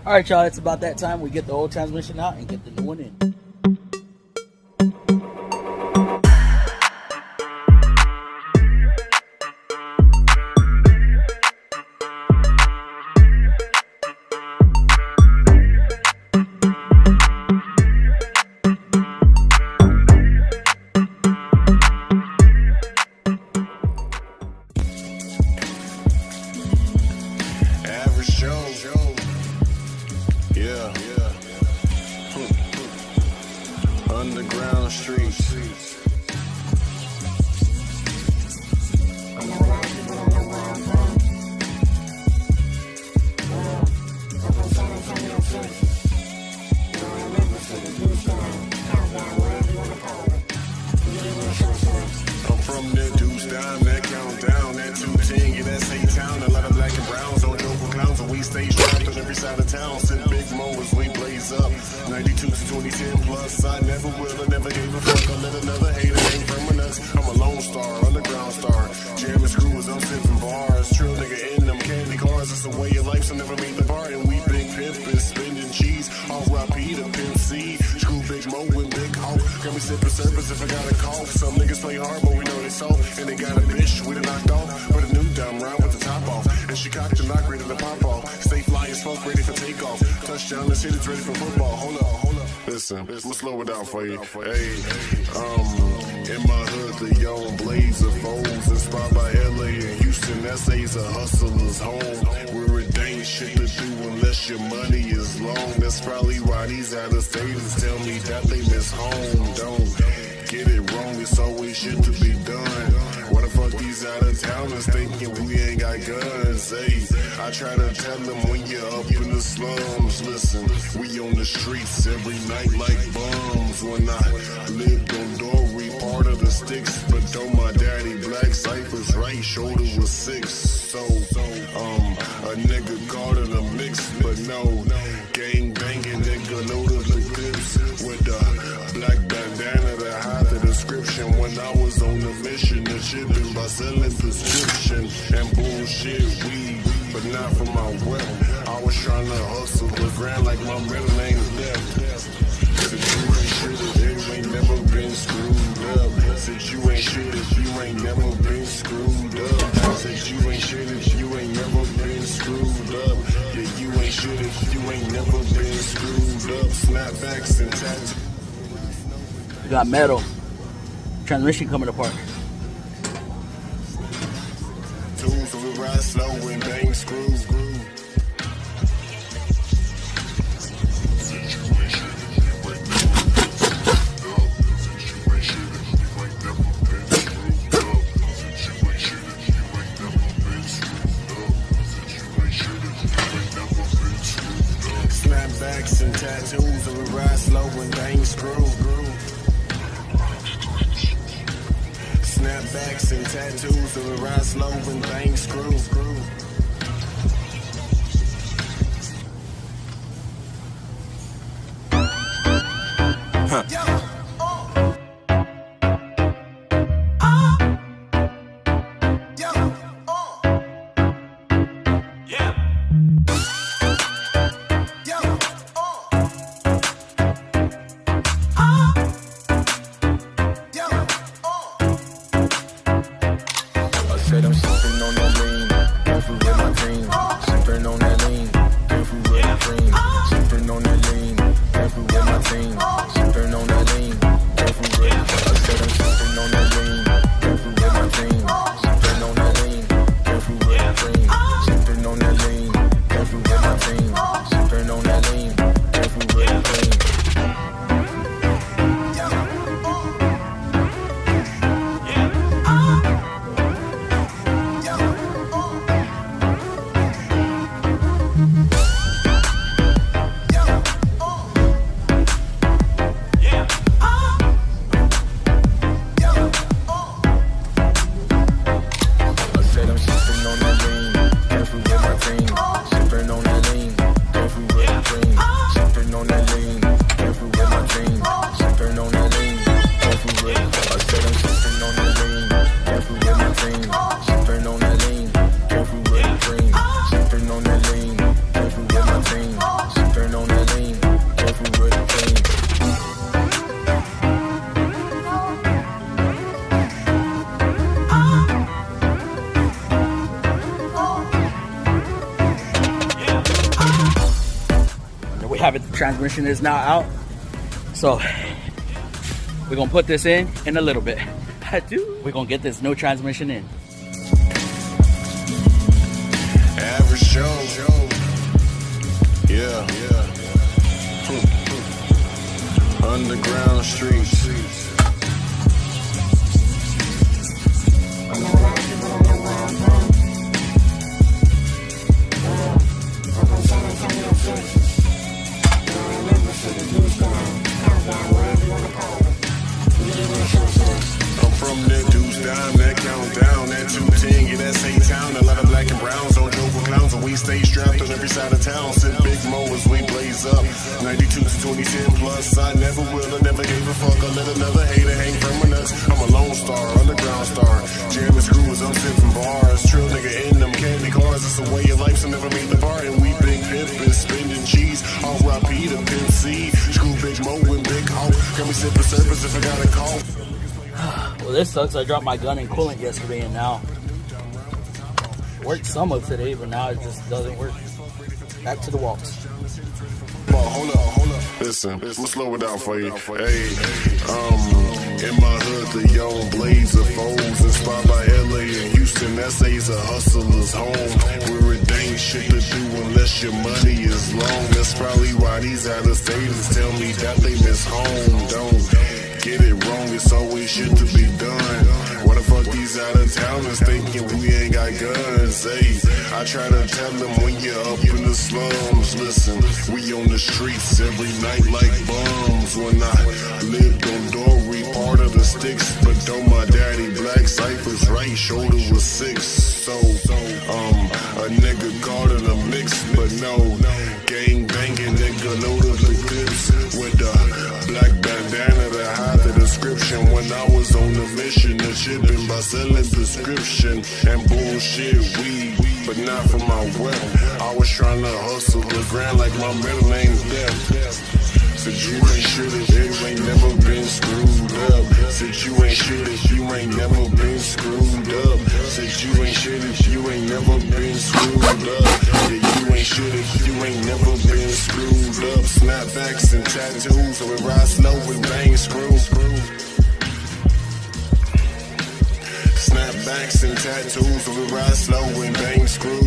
Alright, y'all, it's about that time we get the old transmission out and get the new one in. Underground streets. I'm from that deuce down, that countdown, that 210, yeah, that's A-Town. A lot of black and browns on local clowns, and we stay strapped on every side of town. Send big mo as we blaze up. 92 to 2010 plus, I never will, I never gave a fuck. I let another hater hang from my nuts. I'm a lone star, underground star. Jamming screws, I'm sipping bars. Trill nigga in them candy cars. It's a way of life, so never meet the bar. And we big pimpin', spending cheese. R.I.P. to Pimp C. Screw Big Mo and Big Hope. Got me sipping service if I got a cough. Some niggas play hard, but we know they soft. And they got a bitch, we done knocked off. But a new dumb round with the top off. And she cocked the knock, ready to pop off. Stay fly as fuck, ready for takeoff. Touchdown, the city's ready for football. Hold up. Listen, we'll slow it down for you. Hey, in my hood, the young blaze of foes, inspired by LA and Houston. SA's a hustler's home, where it ain't shit to do unless your money is long. That's probably why these out-of-staters tell me that they miss home. Don't get it wrong, it's always shit to be done. Why the fuck these out-of-towners thinking we ain't got guns? Hey, I try to tell them when you're up in the slums. Listen, we on the streets every night like bums. When I lived on Dory, part of the sticks, but though my daddy black ciphers right shoulder was 6. So a nigga called it a mix, but no, gang banging nigga know the clips with the black bandana to hide the description. When I was on the mission of shipping by selling prescription and bullshit weed, but not for my wealth. I was trying to hustle the grand like my middle name is Death. Since you ain't shit if you ain't never been screwed up. Since you ain't shit if you ain't never been screwed up. Since you ain't shit if you ain't never been screwed up. Yeah, you ain't shit if you ain't never been screwed up. Snapbacks and tattoos. We got metal. Transmission coming apart. Tools so we ride slow and bang screws. Snapbacks and tattoos, so we ride slow and bang screw. Snapbacks and tattoos, so we ride slow and bang screw. Huh. I'm sipping on that lean, careful with my dream. Sipping on that lean, careful with my dream. Sipping on that lean, careful with my dream. Sipping on that lean. type of transmission is now out. So we're gonna put this in a little bit. We're gonna get this new transmission in. Average show. Yeah. Underground streets. I'm from that deuce down, that countdown, that 210, yeah, that's A-Town. A lot of black and browns on joke clowns, and we stay strapped on every side of town. Sit big mo as we blaze up. 92 to 2010 plus. I never will, I never gave a fuck. I let another hater hang from my nuts. I'm a lone star, underground star. Jamming screws, I'm sipping bars. Trill nigga in them candy cars. It's a way of life, so never meet the bar. And we big pimpin', spending cheese. R.I.P. to Pimp C. Screw Big Mo and Big Ho. Got me sipping surface if I got a call. Well, this sucks. I dropped my gun and coolant yesterday, and now worked some of today, but now it just doesn't work. Back to the walks. Hold up. Listen, I'ma slow it down for you. Hey, in my hood, the young blades of foes, inspired by LA and Houston. SA's a hustler's home. Where it ain't shit to do unless your money is long. That's probably why these out-of-staters tell me that they miss home. Don't get it wrong, it's always shit to be done. Why the fuck these out-of-towners thinking we ain't got guns? Hey, I try to tell them when you're up in the slums. Listen, we on the streets every night like bums. When I lived on Dory, part of the sticks, but though my daddy black ciphers right shoulder was 6. So, a nigga caught in a mix, but no, gang banging nigga loaded the clips with a black bandana to hide the description. When I was on the mission of shipping by selling prescription and bullshit weed, but not for my wealth. I was trying to hustle the grind like my middle name's Death. Said you ain't shit if you ain't never been screwed up. Said you ain't shit if you ain't never been screwed up. Said you ain't shit if you ain't never been screwed up. Yeah, you ain't shit if you ain't never been screwed up. Snapbacks and tattoos, so we ride slow and bang screw. Snapbacks and tattoos, so we ride slow and bang screw.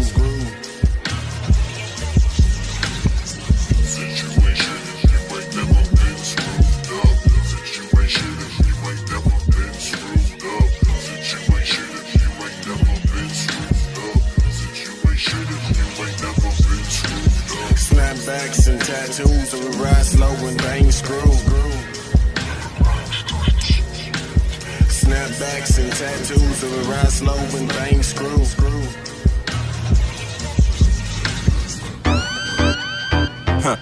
Snapbacks and tattoos, so we ride slow and bang screw. Snapbacks and tattoos, so we ride slow and bang screw. Huh.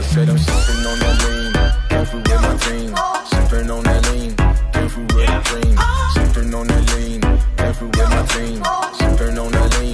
Said I'm sipping on that lean, careful with my team. Sipping on that lean, careful with the dream. Sipping on that lean, careful with my team. Sipping on that lean.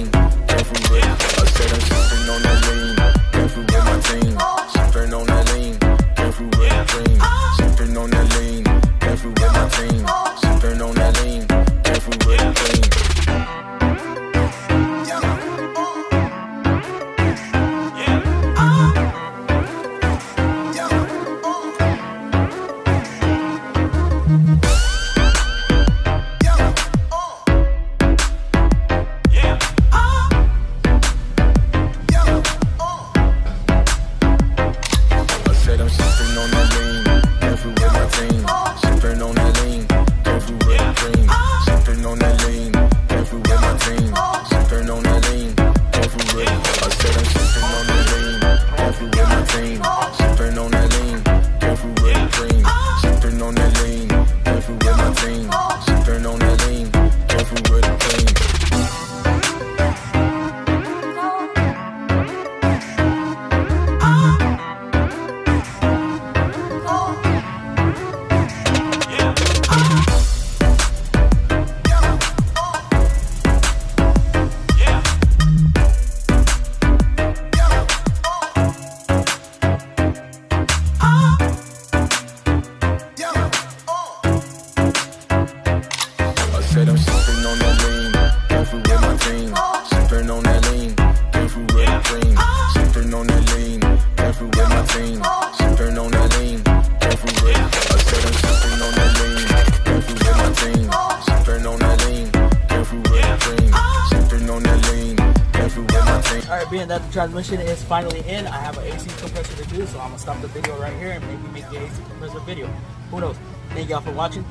Alright, being that the transmission is finally in, I have an AC compressor to do, so I'm gonna stop the video right here and maybe make the AC compressor video. Who knows? Thank y'all for watching.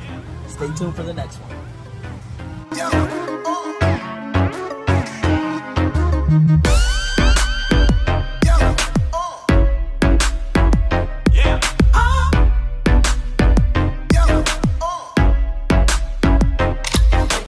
Stay tuned for the next one.